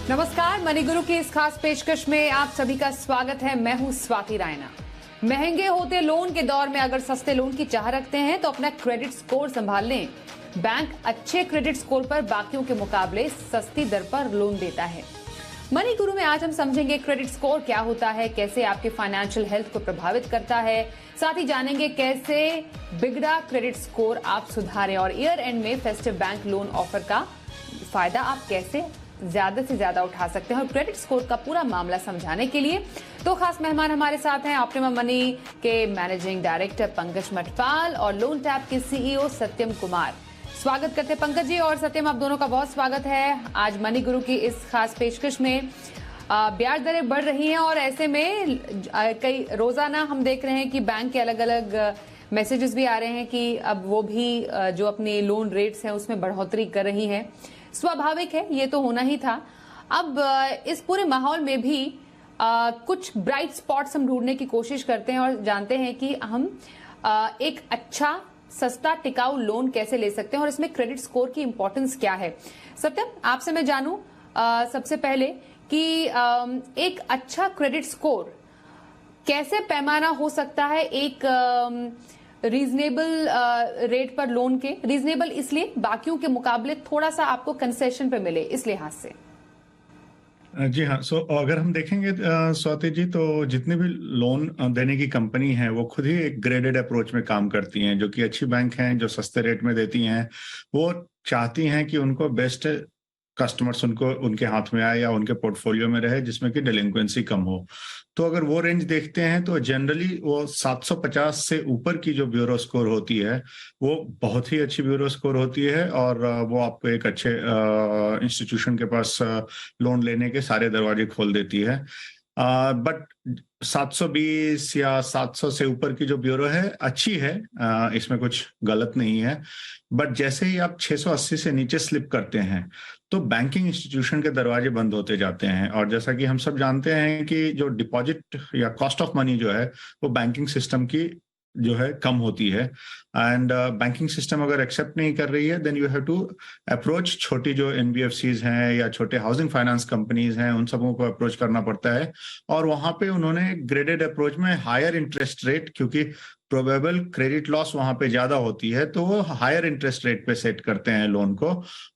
नमस्कार, मनी गुरु की इस खास पेशकश में आप सभी का स्वागत है। मैं हूं स्वाति रायना। महंगे होते लोन के दौर में अगर सस्ते लोन की चाह रखते हैं तो अपना क्रेडिट स्कोर संभाल लें। बैंक अच्छे क्रेडिट स्कोर पर बाकियों के मुकाबले सस्ती दर पर लोन देता है। मनी गुरु में आज हम समझेंगे क्रेडिट स्कोर क्या होता है, कैसे आपके फाइनेंशियल हेल्थ को प्रभावित करता है, साथ ही जानेंगे कैसे बिगड़ा क्रेडिट स्कोर आप सुधारें और ईयर एंड में फेस्टिव बैंक लोन ऑफर का फायदा आप कैसे ज्यादा से ज्यादा उठा सकते हैं। और क्रेडिट स्कोर का पूरा मामला समझाने के लिए दो खास मेहमान हमारे साथ हैं। ऑप्टिमम मनी के मैनेजिंग डायरेक्टर पंकज मठपाल और लोन टैप के सीईओ सत्यम कुमार। स्वागत करते हैं पंकज जी और सत्यम, आप दोनों का बहुत स्वागत है आज मनी गुरु की इस खास पेशकश में। ब्याज दरें बढ़ रही हैं और ऐसे में कई रोजाना हम देख रहे हैं कि बैंक के अलग अलग मैसेजेस भी आ रहे हैं कि अब वो भी जो अपने लोन रेट्स हैं उसमें बढ़ोतरी कर रही हैं। स्वाभाविक है, ये तो होना ही था। अब इस पूरे माहौल में भी कुछ ब्राइट स्पॉट्स हम ढूंढने की कोशिश करते हैं और जानते हैं कि हम एक अच्छा सस्ता टिकाऊ लोन कैसे ले सकते हैं और इसमें क्रेडिट स्कोर की इंपॉर्टेंस क्या है। सत्यम, आपसे मैं जानूं सबसे पहले कि एक अच्छा क्रेडिट स्कोर कैसे पैमाना हो सकता है एक रीजनेबल रेट पर लोन के। रीजनेबल इसलिए बाकियों के मुकाबले थोड़ा सा आपको कंसेशन पे मिले, इस लिहाज से। जी हाँ। अगर हम देखेंगे स्वाति जी, तो जितने भी लोन देने की कंपनी है वो खुद ही एक ग्रेडेड अप्रोच में काम करती हैं। जो कि अच्छी बैंक हैं जो सस्ते रेट में देती हैं, वो चाहती हैं कि उनको बेस्ट कस्टमर्स उनको उनके हाथ में आए या उनके पोर्टफोलियो में रहे जिसमें कि डिलिंक्वेंसी कम हो। तो अगर वो रेंज देखते हैं तो जनरली वो 750 से ऊपर की जो ब्यूरो स्कोर होती है वो बहुत ही अच्छी ब्यूरो स्कोर होती है और वो आपको एक अच्छे इंस्टीट्यूशन के पास लोन लेने के सारे दरवाजे खोल देती है। बट 720 या 700 से ऊपर की जो ब्यूरो है अच्छी है, इसमें कुछ गलत नहीं है। बट जैसे ही आप 680 से नीचे स्लिप करते हैं तो बैंकिंग इंस्टीट्यूशन के दरवाजे बंद होते जाते हैं। और जैसा कि हम सब जानते हैं कि जो डिपॉजिट या कॉस्ट ऑफ मनी जो है वो बैंकिंग सिस्टम की जो है कम होती है। एंड बैंकिंग सिस्टम अगर एक्सेप्ट नहीं कर रही है then you have to approach छोटी जो एनबीएफसीज हैं या छोटे हाउसिंग फाइनेंस कंपनीज हैं, उन सबों को अप्रोच करना पड़ता है। और वहां पे उन्होंने ग्रेडेड अप्रोच में हायर इंटरेस्ट रेट, क्योंकि प्रोबेबल क्रेडिट लॉस वहां पे ज्यादा होती है, तो वो हायर इंटरेस्ट रेट पे सेट करते हैं लोन को।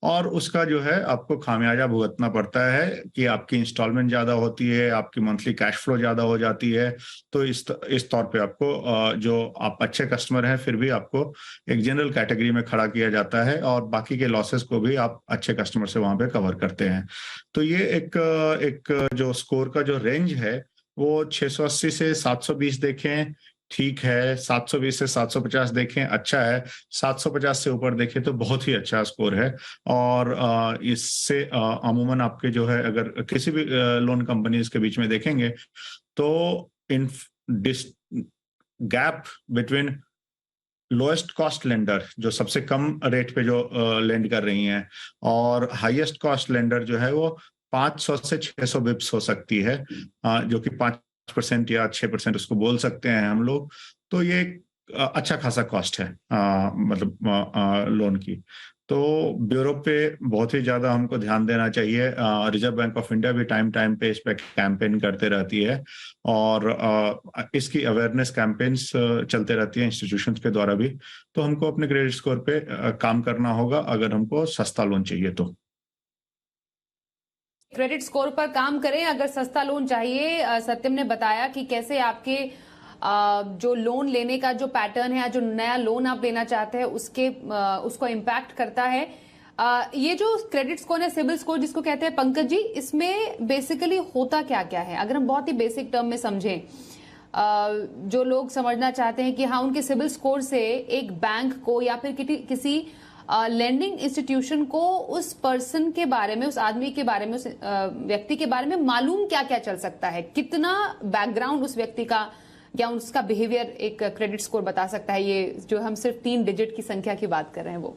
और उसका जो है आपको खामियाजा भुगतना पड़ता है कि आपकी इंस्टॉलमेंट ज्यादा होती है, आपकी मंथली कैश फ्लो ज्यादा हो जाती है। तो इस तौर पे आपको जो आप अच्छे कस्टमर हैं फिर भी आपको एक जनरल कैटेगरी में खड़ा किया जाता है और बाकी के लॉसेस को भी आप अच्छे कस्टमर से वहां पे कवर करते हैं। तो ये एक जो स्कोर का जो रेंज है वो 680 से 720 देखें ठीक है, 720 से 750 देखें अच्छा है, 750 से ऊपर देखें तो बहुत ही अच्छा स्कोर है। और इससे अमूमन आपके जो है अगर किसी भी लोन कंपनीज के बीच में देखेंगे तो इन gap between lowest cost lender जो सबसे कम रेट पे जो लेंड कर रही हैं और हाईएस्ट कॉस्ट लेंडर जो है वो 500 से 600 बिप्स हो सकती है, जो कि 5% या 6% उसको बोल सकते हैं हम लोग। तो ये अच्छा खासा कॉस्ट है मतलब लोन की। तो ब्यूरो पे बहुत ही ज्यादा हमको ध्यान देना चाहिए। रिजर्व बैंक ऑफ इंडिया भी टाइम टाइम पे इस पे कैंपेन करते रहती है और इसकी अवेयरनेस कैंपेन्स चलते रहती है इंस्टीट्यूशंस के द्वारा भी। तो हमको अपने क्रेडिट स्कोर पे काम करना होगा अगर हमको सस्ता लोन चाहिए तो। क्रेडिट स्कोर पर काम करें अगर सस्ता लोन चाहिए। सत्यम ने बताया कि कैसे आपके जो लोन लेने का जो पैटर्न है या जो नया लोन आप लेना चाहते हैं उसको इम्पैक्ट करता है। ये जो क्रेडिट स्कोर है, सिबिल स्कोर जिसको कहते हैं पंकज जी, इसमें बेसिकली होता क्या क्या है अगर हम बहुत ही बेसिक टर्म में समझें। जो लोग समझना चाहते हैं कि हाँ उनके सिबिल स्कोर से एक बैंक को या फिर किसी लेंडिंग इंस्टीट्यूशन को उस पर्सन के बारे में, उस आदमी के बारे में, उस व्यक्ति के बारे में मालूम क्या क्या चल सकता है, कितना बैकग्राउंड उस व्यक्ति का या उसका बिहेवियर एक क्रेडिट स्कोर बता सकता है। ये जो हम सिर्फ 3 डिजिट की संख्या की बात कर रहे हैं वो।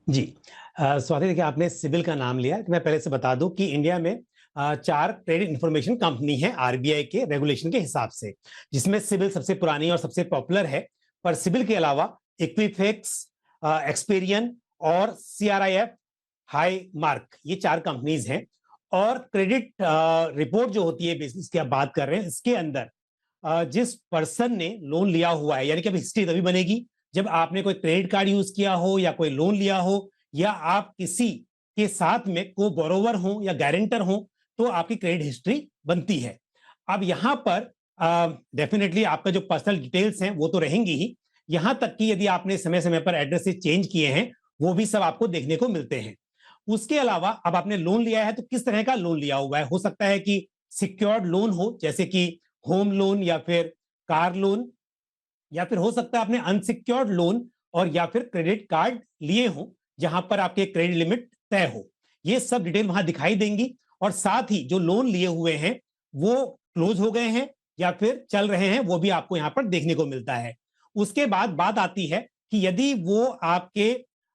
जी स्वाति, देखिए आपने सिबिल का नाम लिया, तो मैं पहले से बता दूं कि इंडिया में 4 क्रेडिट इंफॉर्मेशन कंपनी है आरबीआई के रेगुलेशन के हिसाब से, जिसमें सिबिल सबसे पुरानी और सबसे पॉपुलर है। पर सिबिल के अलावा इक्विफैक्स, एक्सपीरियन और सीआरआईएफ हाई मार्क, ये 4 कंपनीज हैं। और क्रेडिट रिपोर्ट जो होती है बिजनेस की आप बात कर रहे हैं, इसके अंदर जिस पर्सन ने लोन लिया हुआ है, यानी कि अब हिस्ट्री तभी बनेगी जब आपने कोई क्रेडिट कार्ड यूज किया हो या कोई लोन लिया हो, या आप किसी के साथ में को बोरोवर हो या गारंटर हो, तो आपकी क्रेडिट हिस्ट्री बनती है। अब यहां पर डेफिनेटली आपका जो पर्सनल डिटेल्स हैं वो तो रहेंगी ही, यहां तक कि यदि आपने समय समय पर एड्रेस चेंज किए हैं वो भी सब आपको देखने को मिलते हैं। उसके अलावा अब आपने लोन लिया है तो किस तरह का लोन लिया हुआ है, हो सकता है कि सिक्योर्ड लोन हो, जैसे कि होम लोन या फिर कार लोन, या फिर हो सकता है आपने अनसिक्योर्ड लोन और या फिर क्रेडिट कार्ड लिए हो जहां पर आपके क्रेडिट लिमिट तय हो। ये सब डिटेल वहां दिखाई देंगी, और साथ ही जो लोन लिए हुए हैं वो क्लोज हो गए हैं या फिर चल रहे हैं वो भी आपको यहां पर देखने को मिलता है। उसके बाद बात आती है कि यदि वो आपके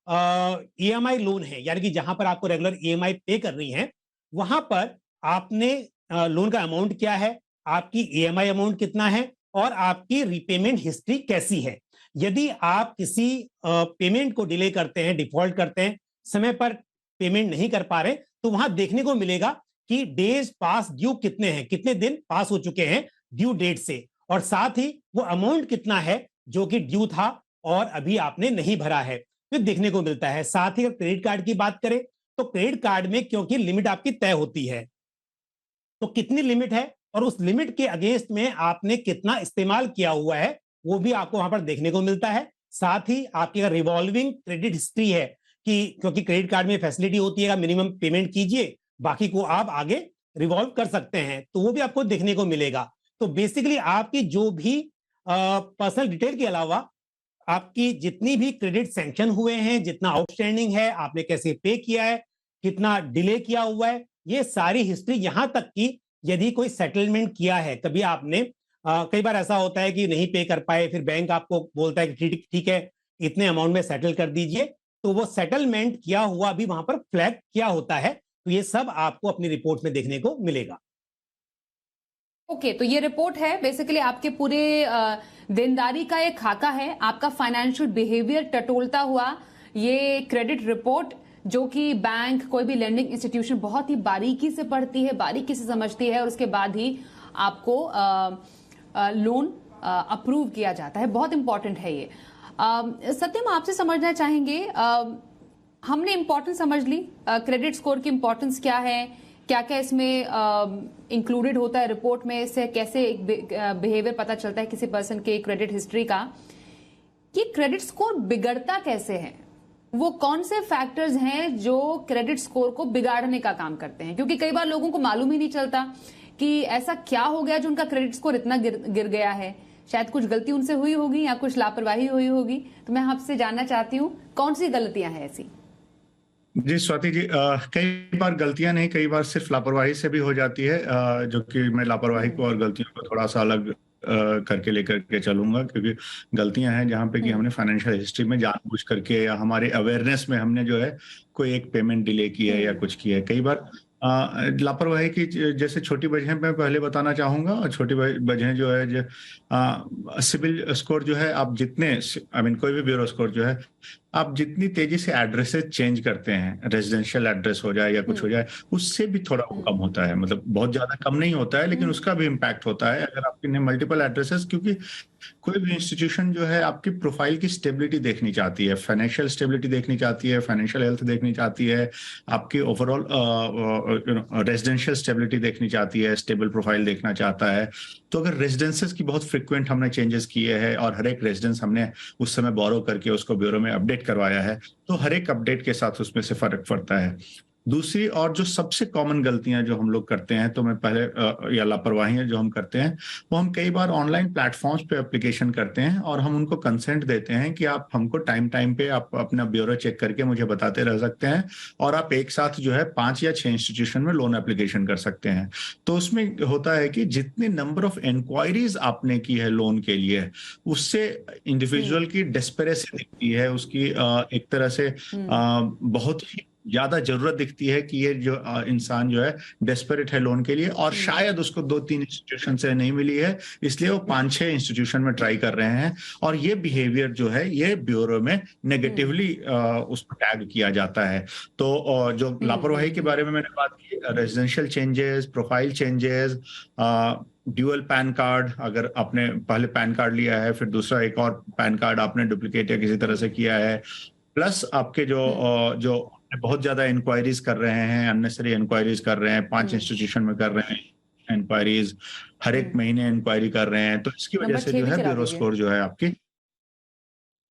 ईएमआई लोन है, यानी कि जहां पर आपको रेगुलर ईएमआई पे करनी है, वहां पर आपने लोन का अमाउंट क्या है, आपकी ईएमआई अमाउंट कितना है और आपकी रीपेमेंट हिस्ट्री कैसी है। यदि आप किसी पेमेंट को डिले करते हैं, डिफॉल्ट करते हैं, समय पर पेमेंट नहीं कर पा रहे, तो वहां देखने को मिलेगा कि डेज पास ड्यू कितने हैं, कितने दिन पास हो चुके हैं ड्यू डेट से, और साथ ही वो अमाउंट कितना है जो कि ड्यू था और अभी आपने नहीं भरा है, तो देखने को मिलता है। साथ ही अगर क्रेडिट कार्ड की बात करें तो क्रेडिट कार्ड में क्योंकि लिमिट आपकी तय होती है, तो कितनी लिमिट है और उस लिमिट के अगेंस्ट में आपने कितना इस्तेमाल किया हुआ है वो भी आपको वहां पर देखने को मिलता है। साथ ही आपकी अगर रिवॉल्विंग क्रेडिट हिस्ट्री है, कि क्योंकि क्रेडिट कार्ड में फैसिलिटी होती है मिनिमम पेमेंट कीजिए, बाकी को आप आगे रिवॉल्व कर सकते हैं, तो वो भी आपको देखने को मिलेगा। तो बेसिकली आपकी जो भी पर्सनल डिटेल के अलावा आपकी जितनी भी क्रेडिट सैंक्शन हुए हैं, जितना आउटस्टैंडिंग है, आपने कैसे पे किया है, कितना डिले किया हुआ है, ये सारी हिस्ट्री, यहां तक कि यदि कोई सेटलमेंट किया है, कभी आपने कई बार ऐसा होता है कि नहीं पे कर पाए, फिर बैंक आपको बोलता है कि ठीक है इतने अमाउंट में सेटल कर दीजिए, तो वो सेटलमेंट किया हुआ भी वहां पर फ्लैग किया होता है, तो ये सब आपको अपनी रिपोर्ट में देखने को मिलेगा। ओके, तो ये रिपोर्ट है बेसिकली आपके पूरे देनदारी का एक खाका है, आपका फाइनेंशियल बिहेवियर टटोलता हुआ ये क्रेडिट रिपोर्ट, जो कि बैंक, कोई भी लेंडिंग इंस्टीट्यूशन बहुत ही बारीकी से पढ़ती है, बारीकी से समझती है, और उसके बाद ही आपको लोन अप्रूव किया जाता है। बहुत इंपॉर्टेंट है ये। सत्यम, आपसे समझना चाहेंगे, हमने इंपॉर्टेंस समझ ली, क्रेडिट स्कोर की इंपॉर्टेंस क्या है, क्या क्या इसमें इंक्लूडेड होता है रिपोर्ट में, इससे कैसे एक बिहेवियर पता चलता है किसी पर्सन के क्रेडिट हिस्ट्री का। कि क्रेडिट स्कोर बिगड़ता कैसे है, वो कौन से फैक्टर्स हैं जो क्रेडिट स्कोर को बिगाड़ने का काम करते हैं, क्योंकि कई बार लोगों को मालूम ही नहीं चलता कि ऐसा क्या हो गया जो उनका क्रेडिट स्कोर इतना गिर गया है। शायद कुछ गलती उनसे हुई होगी या कुछ लापरवाही हुई होगी, तो मैं आपसे जानना चाहती हूँ कौन सी गलतियां हैं ऐसी। जी स्वाति जी, कई बार गलतियां नहीं, कई बार सिर्फ लापरवाही से भी हो जाती है, जो कि मैं लापरवाही को और गलतियों को थोड़ा सा अलग करके लेकर के चलूंगा, क्योंकि गलतियां हैं जहां पे कि हमने फाइनेंशियल हिस्ट्री में जानबूझ करके या हमारे अवेयरनेस में हमने जो है कोई एक पेमेंट डिले की है या कुछ किया है। कई बार लापरवाही की जैसे छोटी वजह मैं पहले बताना चाहूंगा, और छोटी वजह जो है जो सिविल स्कोर जो है, आप जितने कोई भी ब्यूरो स्कोर जो है, आप जितनी तेजी से एड्रेसेस चेंज करते हैं, रेजिडेंशियल एड्रेस हो जाए या कुछ हो जाए, उससे भी थोड़ा कम होता है, मतलब बहुत ज्यादा कम नहीं होता है, लेकिन उसका भी इम्पैक्ट होता है अगर आपके मल्टीपल एड्रेसेस, क्योंकि कोई भी इंस्टीट्यूशन जो है आपकी प्रोफाइल की स्टेबिलिटी देखनी चाहती है, फाइनेंशियल स्टेबिलिटी देखनी चाहती है, फाइनेंशियल हेल्थ देखनी चाहती है, आपकी ओवरऑल रेजिडेंशियल स्टेबिलिटी देखनी चाहती है, स्टेबल प्रोफाइल देखना चाहता है। तो अगर रेजिडेंसेस की बहुत फ्रिक्वेंट हमने चेंजेस किए हैं और हर एक रेजिडेंस हमने उस समय बोरो करके उसको ब्यूरो में अपडेट करवाया है, तो हर एक अपडेट के साथ उसमें से फर्क पड़ता है। दूसरी और जो सबसे कॉमन गलतियां जो हम लोग करते हैं, तो मैं पहले या लापरवाही जो हम करते हैं, वो हम कई बार ऑनलाइन प्लेटफॉर्म्स पे एप्लीकेशन करते हैं और हम उनको कंसेंट देते हैं कि आप हमको टाइम टाइम पे आप अपना ब्यूरो चेक करके मुझे बताते रह सकते हैं, और आप एक साथ जो है 5 या 6 इंस्टीट्यूशन में लोन एप्लीकेशन कर सकते हैं। तो उसमें होता है कि जितने नंबर ऑफ इंक्वायरीज आपने की है लोन के लिए, उससे इंडिविजुअल की डेस्परेसी दिखती है, उसकी एक तरह से बहुत ही ज्यादा जरूरत दिखती है कि ये जो इंसान जो है डेस्परेट है लोन के लिए, और शायद उसको 2-3 इंस्टीट्यूशन से नहीं मिली है, इसलिए वो 5-6 इंस्टीट्यूशन में ट्राई कर रहे हैं। और ये बिहेवियर जो है ये ब्यूरो में नेगेटिवली उसको टैग किया जाता है। तो जो लापरवाही के बारे में मैंने बात की, residential changes, profile changes, dual pan card, अगर आपने पहले पैन कार्ड लिया है फिर दूसरा एक और पैन कार्ड आपने डुप्लीकेट या किसी तरह से किया है, प्लस आपके जो बहुत ज्यादा इंक्वायरीज कर रहे हैं, अननेसेसरी इंक्वायरीज कर रहे हैं, 5 इंस्टीट्यूशन में कर रहे हैं इंक्वायरीज, हर एक महीने इंक्वायरी कर रहे हैं, तो इसकी वजह से जो है ब्यूरो स्कोर जो है आपकी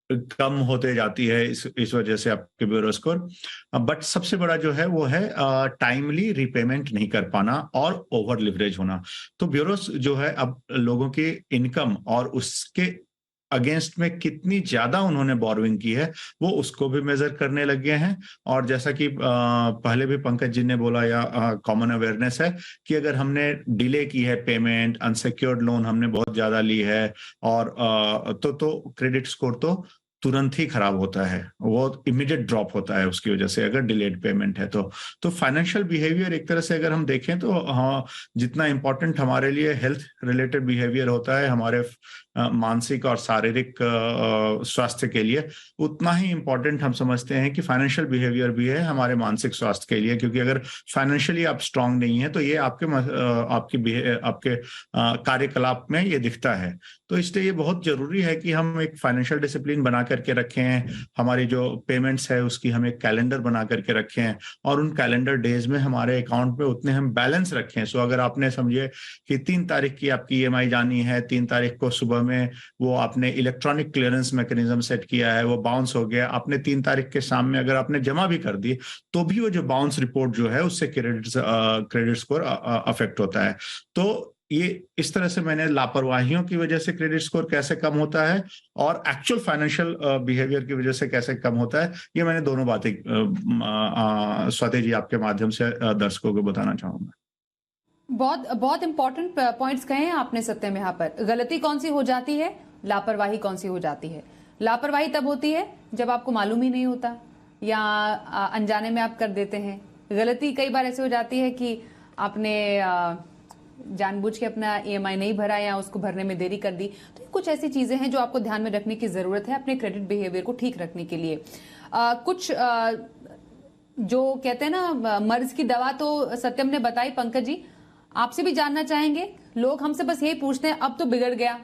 कम होते जाती है, इस वजह से आपके ब्यूरो स्कोर। बट सबसे बड़ा जो है वो है टाइमली रिपेमेंट नहीं कर पाना और ओवर लिवरेज होना। तो ब्यूरो जो है अब लोगों की इनकम और उसके अगेंस्ट में कितनी ज्यादा उन्होंने बोरोइंग की है वो उसको भी मेजर करने लग गए हैं। और जैसा कि पहले भी पंकज जी ने बोला, या कॉमन अवेयरनेस है कि अगर हमने डिले की है पेमेंट, अनसिक्योर्ड लोन हमने बहुत ज्यादा ली है, और तो क्रेडिट स्कोर तो तुरंत ही खराब होता है, वो इमीडिएट ड्रॉप होता है उसकी वजह से, अगर डिलेड पेमेंट है तो फाइनेंशियल बिहेवियर एक तरह से अगर हम देखें तो हाँ, जितना इंपॉर्टेंट हमारे लिए हेल्थ रिलेटेड बिहेवियर होता है हमारे मानसिक और शारीरिक स्वास्थ्य के लिए, उतना ही इंपॉर्टेंट हम समझते हैं कि फाइनेंशियल बिहेवियर भी है हमारे मानसिक स्वास्थ्य के लिए। क्योंकि अगर फाइनेंशियली आप स्ट्रांग नहीं है तो ये आपके कार्यकलाप में ये दिखता है। तो इसलिए ये बहुत जरूरी है कि हम एक फाइनेंशियल डिसिप्लिन बना करके रखें, हमारी जो पेमेंट्स है उसकी हम एक कैलेंडर बना करके रखें, और उन कैलेंडर डेज में हमारे अकाउंट में उतने हम बैलेंस रखें। सो अगर आपने समझिए कि 3 तारीख की आपकी ईएमआई जानी है, 3 तारीख को सुबह में वो आपने इलेक्ट्रॉनिक क्लियरेंस मैकेनिज्म सेट किया है, वो बाउंस हो गया, आपने 3 तारीख के शाम में अगर आपने जमा भी कर दी तो भी वो जो बाउंस रिपोर्ट जो है उससे क्रेडिट स्कोर अफेक्ट होता है। तो ये इस तरह से मैंने लापरवाहियों की वजह से क्रेडिट स्कोर कैसे कम होता है और एक्चुअल फाइनेंशियल बिहेवियर की वजह से कैसे कम होता है, ये मैंने दोनों बातें स्वाति जी आपके माध्यम से दर्शकों को बताना चाहूंगा। बहुत बहुत इंपॉर्टेंट पॉइंट्स कहे हैं आपने सत्यम। यहाँ पर गलती कौन सी हो जाती है, लापरवाही कौन सी हो जाती है। लापरवाही तब होती है जब आपको मालूम ही नहीं होता या अनजाने में आप कर देते हैं। गलती कई बार ऐसे हो जाती है कि आपने जानबूझ के अपना ईएमआई नहीं भरा या उसको भरने में देरी कर दी। तो कुछ ऐसी चीजें हैं जो आपको ध्यान में रखने की जरूरत है अपने क्रेडिट बिहेवियर को ठीक रखने के लिए। कुछ जो कहते हैं ना मर्ज की दवा तो सत्यम ने बताई। पंकज जी आपसे भी जानना चाहेंगे, लोग हमसे बस यही पूछते हैं अब तो बिगड़ गया,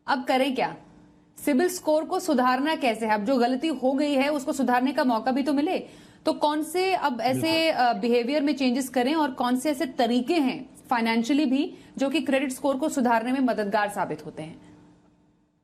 अब करें क्या, सिबिल स्कोर को सुधारना कैसे है, अब जो गलती हो गई है उसको सुधारने का मौका भी तो मिले, तो कौन से अब ऐसे बिहेवियर में चेंजेस करें और कौन से ऐसे तरीके हैं फाइनेंशियली भी जो कि क्रेडिट स्कोर को सुधारने में मददगार साबित होते हैं।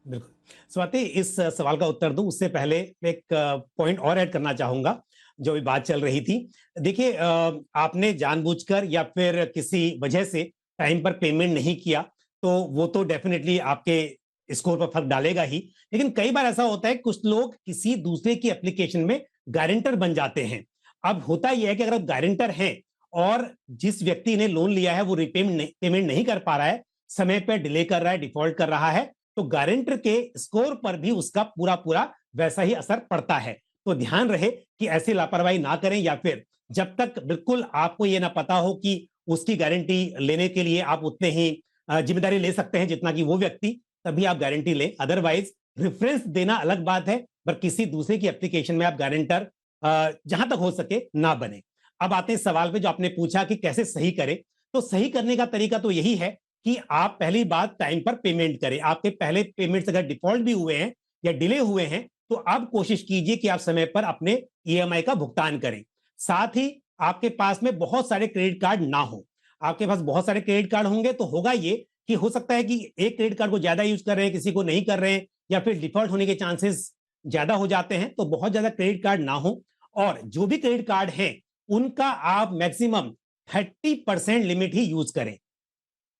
बिल्कुल स्वाति, इस सवाल का उत्तर दूं उससे पहले एक पॉइंट और ऐड करना चाहूंगा जो अभी बात चल रही थी। देखिए आपने जानबूझकर या फिर किसी वजह से टाइम पर पेमेंट नहीं किया तो वो तो डेफिनेटली आपके स्कोर पर फर्क डालेगा ही, लेकिन कई बार ऐसा होता है कुछ लोग किसी दूसरे की एप्लीकेशन में गारंटर बन जाते हैं। अब होता यह है कि अगर आप गारंटर हैं और जिस व्यक्ति ने लोन लिया है वो पेमेंट नहीं कर पा रहा है, समय पर डिले कर रहा है, डिफॉल्ट कर रहा है, तो गारंटर के स्कोर पर भी उसका पूरा वैसा ही असर पड़ता है। तो ध्यान रहे कि ऐसी लापरवाही ना करें, या फिर जब तक बिल्कुल आपको ये ना पता हो कि उसकी गारंटी लेने के लिए आप उतने ही जिम्मेदारी ले सकते हैं जितना कि वो व्यक्ति, तभी आप गारंटी लें। अदरवाइज रेफरेंस देना अलग बात है, पर किसी दूसरे की एप्लीकेशन में आप गारंटर जहां तक हो सके ना बने। अब आते हैं सवाल पे जो आपने पूछा कि कैसे सही करें। तो सही करने का तरीका तो यही है कि आप पहली बात टाइम पर पेमेंट करें। आपके पहले पेमेंट्स अगर डिफॉल्ट भी हुए हैं या डिले हुए हैं तो अब कोशिश कीजिए कि आप समय पर अपने ईएमआई का भुगतान करें। साथ ही आपके पास में बहुत सारे क्रेडिट कार्ड ना हो। आपके पास बहुत सारे क्रेडिट कार्ड होंगे तो होगा ये कि हो सकता है कि एक क्रेडिट कार्ड को ज्यादा यूज कर रहे हैं, किसी को नहीं कर रहे हैं, या फिर डिफॉल्ट होने के चांसेस ज्यादा हो जाते हैं। तो बहुत ज्यादा क्रेडिट कार्ड ना हो, और जो भी क्रेडिट कार्ड हैं उनका आप मैक्सिमम 30% लिमिट ही यूज करें।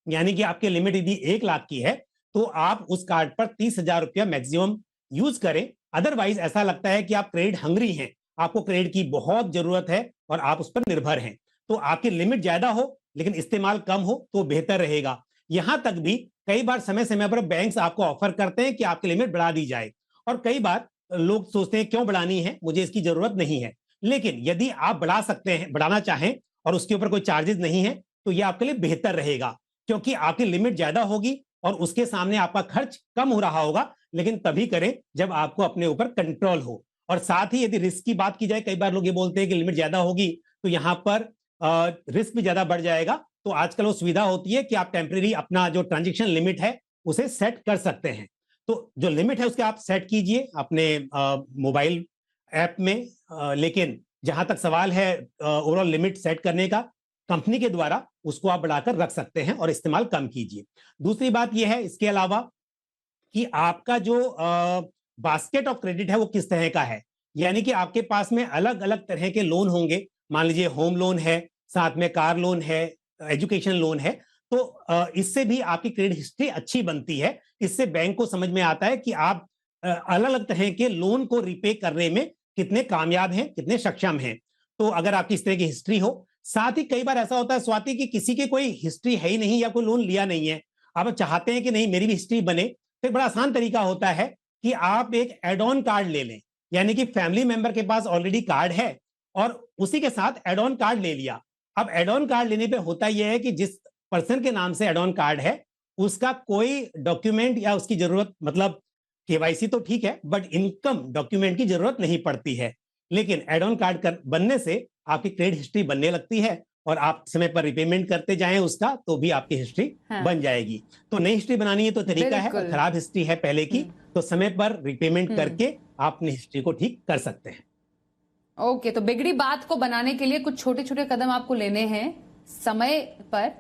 यानी कि आपकी लिमिट यदि 1 लाख की है तो आप उस कार्ड पर 30,000 रुपया मैक्सिमम यूज करें। अदरवाइज ऐसा लगता है कि आप क्रेडिट हंग्री हैं, आपको क्रेडिट की बहुत जरूरत है और आप उस पर निर्भर हैं, तो आपकी लिमिट ज्यादा हो लेकिन इस्तेमाल कम हो तो बेहतर रहेगा। यहां तक भी कई बार समय समय पर बैंक्स आपको ऑफर करते हैं कि आपकी लिमिट बढ़ा दी जाए, और कई बार लोग सोचते हैं क्यों बढ़ानी है, मुझे इसकी जरूरत नहीं है। लेकिन यदि आप बढ़ा सकते हैं, बढ़ाना चाहें और उसके ऊपर कोई चार्जेस नहीं है, तो ये आपके लिए बेहतर रहेगा, क्योंकि आपकी लिमिट ज्यादा होगी और उसके सामने आपका खर्च कम हो रहा होगा। लेकिन तभी करें जब आपको अपने ऊपर कंट्रोल हो। और साथ ही यदि रिस्क की बात की जाए, कई बार लोग ये बोलते हैं कि लिमिट ज्यादा होगी तो यहां पर रिस्क भी ज्यादा बढ़ जाएगा। तो आजकल वो सुविधा होती है कि आप टेम्परेरी अपना जो ट्रांजेक्शन लिमिट है उसे सेट कर सकते हैं। तो जो लिमिट है उसके आप सेट कीजिए अपने मोबाइल ऐप में। लेकिन जहां तक सवाल है ओवरऑल लिमिट सेट करने का, कंपनी के द्वारा उसको आप बढ़ाकर रख सकते हैं और इस्तेमाल कम कीजिए। दूसरी बात यह है इसके अलावा कि आपका जो बास्केट ऑफ क्रेडिट है वो किस तरह का है, यानी कि आपके पास में अलग अलग तरह के लोन होंगे। मान लीजिए होम लोन है, साथ में कार लोन है, एजुकेशन लोन है, तो इससे भी आपकी क्रेडिट हिस्ट्री अच्छी बनती है। इससे बैंक को समझ में आता है कि आप अलग अलग तरह के लोन को रिपे करने में कितने कामयाब हैं, कितने सक्षम हैं। तो अगर आपकी इस तरह की हिस्ट्री हो, साथ ही कई बार ऐसा होता है स्वाति कि किसी की कोई हिस्ट्री है ही नहीं या कोई लोन लिया नहीं है, आप चाहते हैं कि नहीं मेरी भी हिस्ट्री बने, तो एक बड़ा आसान तरीका होता है कि आप एक एड ऑन कार्ड ले लें। यानी कि फैमिली मेंबर के पास ऑलरेडी कार्ड है और उसी के साथ एड ऑन कार्ड ले लिया। अब एड ऑन कार्ड लेने पे होता यह है कि जिस पर्सन के नाम से एड ऑन कार्ड है उसका कोई डॉक्यूमेंट या उसकी जरूरत, मतलब केवाईसी तो ठीक है बट इनकम डॉक्यूमेंट की जरूरत नहीं पड़ती है। लेकिन एड ऑन कार्ड बनने से आपकी क्रेडिट हिस्ट्री बनने लगती है और आप समय पर रिपेमेंट करते जाएं उसका, तो भी आपकी हिस्ट्री बन जाएगी। तो नई हिस्ट्री बनानी है तो तरीका है, खराब हिस्ट्री है पहले की तो समय पर रिपेमेंट करके आप अपनी हिस्ट्री को ठीक कर सकते हैं। ओके, तो बिगड़ी बात को बनाने के लिए कुछ छोटे छोटे कदम आपको लेने हैं समय पर,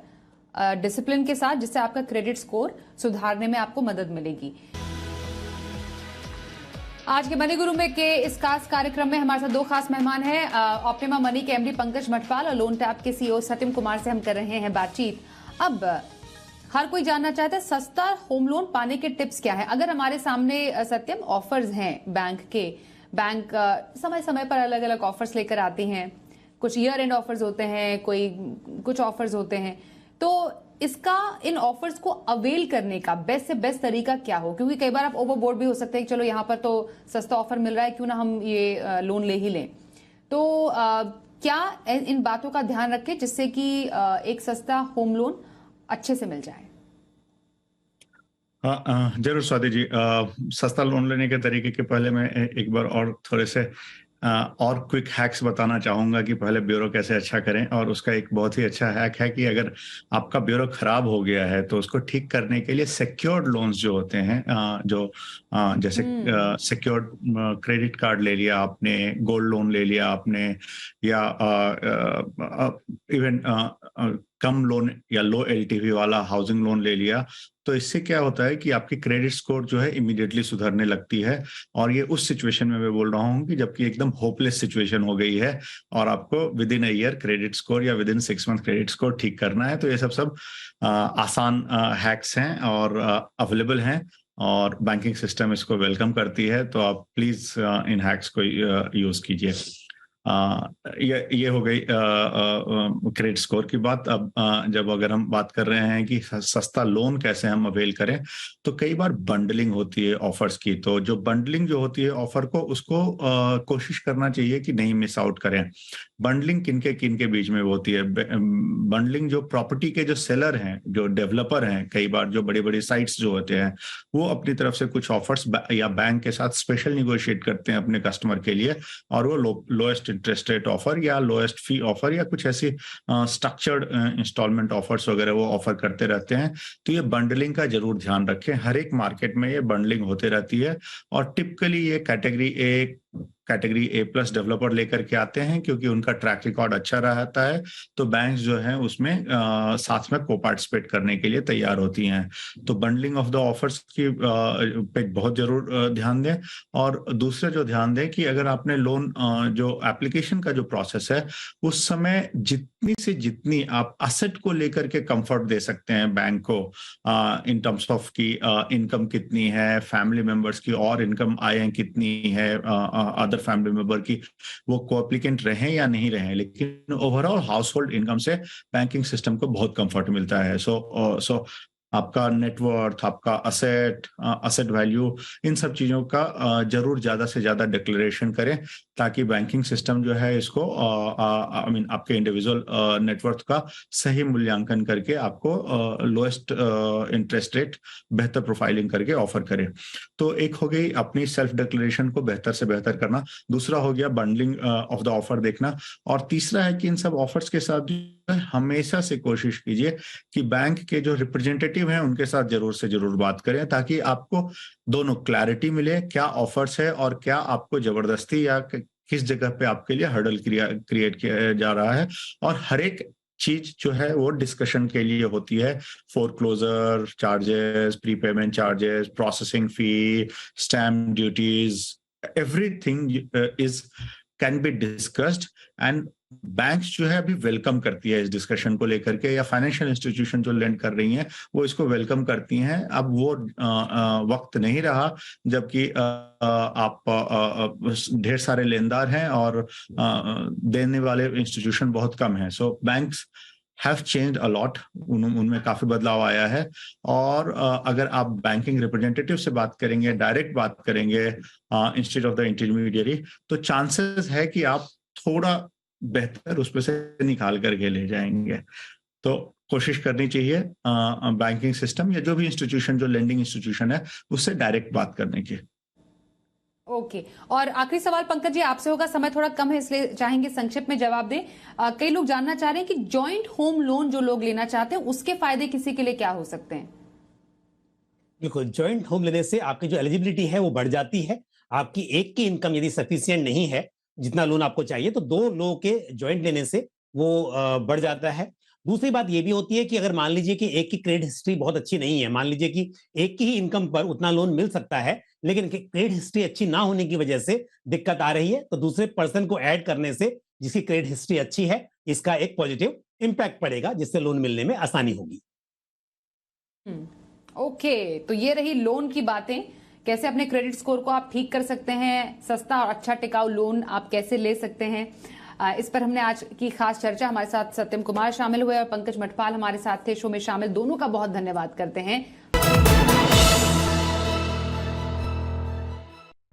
डिसिप्लिन के साथ, जिससे आपका क्रेडिट स्कोर सुधारने में आपको मदद मिलेगी। आज के मनी गुरु में के इस खास कार्यक्रम में हमारे साथ दो खास मेहमान हैं। ऑप्टिमा मनी के एमडी पंकज मठपाल और लोन टैप के सीईओ सत्यम कुमार से हम कर रहे हैं बातचीत। अब हर कोई जानना चाहता है सस्ता होम लोन पाने के टिप्स क्या है। अगर हमारे सामने सत्यम ऑफर्स हैं बैंक के, बैंक समय समय पर अलग अलग ऑफर्स लेकर आती हैं, कुछ ईयर एंड ऑफर्स होते हैं, कुछ ऑफर्स होते हैं, तो इसका इन ऑफर्स को अवेल करने का बेस्ट से बेस्ट तरीका क्या हो? क्योंकि कई बार आप ओवरबोर्ड भी हो सकते हैं कि चलो यहाँ पर तो सस्ता ऑफर मिल रहा है, क्यों ना हम ये लोन ले ही लें। तो क्या इन बातों का ध्यान रखें जिससे कि एक सस्ता होम लोन अच्छे से मिल जाए? जरूर स्वाति जी, सस्ता लोन लेने के तरीके के पहले मैं एक बार और थोड़े से और क्विक हैक्स बताना चाहूंगा कि पहले ब्यूरो कैसे अच्छा करें। और उसका एक बहुत ही अच्छा हैक है कि अगर आपका ब्यूरो खराब हो गया है तो उसको ठीक करने के लिए सिक्योर्ड लोन्स जो होते हैं, जैसे सिक्योर्ड क्रेडिट कार्ड ले लिया आपने, गोल्ड लोन ले लिया आपने, या इवन कम लोन या लो एलटीवी वाला हाउसिंग लोन ले लिया, तो इससे क्या होता है कि आपकी क्रेडिट स्कोर जो है इमीडिएटली सुधरने लगती है। और ये उस सिचुएशन में मैं बोल रहा हूँ कि जबकि एकदम होपलेस सिचुएशन हो गई है और आपको within a year credit score या within 6 month credit score ठीक करना है। तो ये सब आसान हैक्स हैं और अवेलेबल हैं और बैंकिंग सिस्टम इसको वेलकम करती है। तो आप प्लीज इन हैक्स को यूज कीजिए। ये हो गई क्रेडिट स्कोर की बात। अब जब अगर हम बात कर रहे हैं कि सस्ता लोन कैसे हम अवेल करें, तो कई बार बंडलिंग होती है ऑफर्स की। तो जो बंडलिंग जो होती है ऑफर को, उसको कोशिश करना चाहिए कि नहीं मिस आउट करें। बंडलिंग किनके बीच में होती है? बंडलिंग जो प्रॉपर्टी के जो सेलर हैं, जो डेवलपर हैं, कई बार जो बड़ी बड़ी साइट्स जो होते हैं, वो अपनी तरफ से कुछ ऑफर्स या बैंक के साथ स्पेशल निगोशिएट करते हैं अपने कस्टमर के लिए, और वो लोएस्ट इंटरेस्ट रेट ऑफर या लोएस्ट फी ऑफर या कुछ ऐसी स्ट्रक्चर्ड इंस्टॉलमेंट ऑफर्स वगैरह वो ऑफर करते रहते हैं। तो ये बंडलिंग का जरूर ध्यान रखें। हर एक मार्केट में ये बंडलिंग होते रहती है और टिपिकली ये कैटेगरी ए प्लस डेवलपर लेकर के आते हैं, क्योंकि उनका ट्रैक रिकॉर्ड अच्छा रहता है। तो बैंक्स जो है उसमें साथ में को पार्टिसिपेट करने के लिए तैयार होती हैं। तो बंडलिंग ऑफ द ऑफर्स की पे बहुत जरूर ध्यान दें। और दूसरा जो ध्यान दें कि अगर आपने लोन जो एप्लीकेशन का जो प्रोसेस है, उस समय जितनी से जितनी आप असेट को लेकर के कंफर्ट दे सकते हैं बैंक को, इन टर्म्स ऑफ की इनकम कितनी है, फैमिली मेंबर्स की और इनकम आय कितनी है, अदर फैमिली मेंबर की, वो को-एप्लीकेंट रहे या नहीं रहे, लेकिन ओवरऑल हाउस होल्ड इनकम से बैंकिंग सिस्टम को बहुत कंफर्ट मिलता है। सो आपका नेटवर्थ, आपका असेट वैल्यू, इन सब चीजों का जरूर ज्यादा से ज्यादा डिक्लेरेशन करें, ताकि बैंकिंग सिस्टम जो है इसको आपके इंडिविजुअल नेटवर्थ का सही मूल्यांकन करके आपको लोएस्ट इंटरेस्ट रेट, बेहतर प्रोफाइलिंग करके ऑफर करे। तो एक हो गई अपनी सेल्फ डिक्लेरेशन को बेहतर से बेहतर करना, दूसरा हो गया बंडलिंग ऑफ द ऑफर देखना, और तीसरा है कि इन सब ऑफर्स के साथ हमेशा से कोशिश कीजिए कि बैंक के जो रिप्रेजेंटेटिव हैं उनके साथ जरूर से जरूर बात करें, ताकि आपको दोनों क्लैरिटी मिले क्या ऑफर्स है और क्या आपको जबरदस्ती या किस जगह पे आपके लिए हर्डल क्रिएट किया जा रहा है। और हर एक चीज जो है वो डिस्कशन के लिए होती है, foreclosure charges, prepayment charges, processing fee, stamp duties, everything is can be discussed, and banks जो है अभी वेलकम करती है इस डिस्कशन को लेकर के, या फाइनेंशियल इंस्टीट्यूशन जो लेंड कर रही हैं वो इसको वेलकम करती हैं। अब वो वक्त नहीं रहा जबकि आप ढेर सारे लेनदार हैं और देने वाले इंस्टीट्यूशन बहुत कम हैं। So banks have changed a lot, उनमें काफी बदलाव आया है। और अगर आप बैंकिंग रिप्रेजेंटेटिव से बात करेंगे, डायरेक्ट बात करेंगे इंस्टेड ऑफ द इंटरमीडियरी, तो चांसेस है कि आप थोड़ा बेहतर उसमें से निकाल करके ले जाएंगे। तो कोशिश करनी चाहिए बैंकिंग सिस्टम या जो भी इंस्टीट्यूशन, जो लेंडिंग इंस्टीट्यूशन है, उससे डायरेक्ट बात करने की। ओके और आखिरी सवाल पंकज जी आपसे होगा, समय थोड़ा कम है इसलिए चाहेंगे संक्षिप्त में जवाब दें। कई लोग जानना चाह रहे हैं कि जॉइंट होम लोन जो लोग लेना चाहते हैं उसके फायदे किसी के लिए क्या हो सकते हैं? देखो, जॉइंट होम लेने से आपकी जो एलिजिबिलिटी है वो बढ़ जाती है। आपकी एक की इनकम यदि सफिशिएंट नहीं है जितना लोन आपको चाहिए, तो दो लोगों के जॉइंट लेने से वो बढ़ जाता है। दूसरी बात ये भी होती है कि अगर मान लीजिए कि एक की क्रेडिट हिस्ट्री बहुत अच्छी नहीं है, मान लीजिए कि एक की ही इनकम पर उतना लोन मिल सकता है, लेकिन क्रेडिट हिस्ट्री अच्छी ना होने की वजह से दिक्कत आ रही है, तो दूसरे पर्सन को ऐड करने से जिसकी क्रेडिट हिस्ट्री अच्छी है, इसका एक पॉजिटिव इंपैक्ट पड़ेगा, जिससे लोन मिलने में आसानी होगी। ओके, तो ये रही लोन की बातें, कैसे अपने क्रेडिट स्कोर को आप ठीक कर सकते हैं, सस्ता और अच्छा टिकाऊ लोन आप कैसे ले सकते हैं, इस पर हमने आज की खास चर्चा। हमारे साथ सत्यम कुमार शामिल हुए और पंकज मठपाल हमारे साथ थे शो में शामिल, दोनों का बहुत धन्यवाद करते हैं।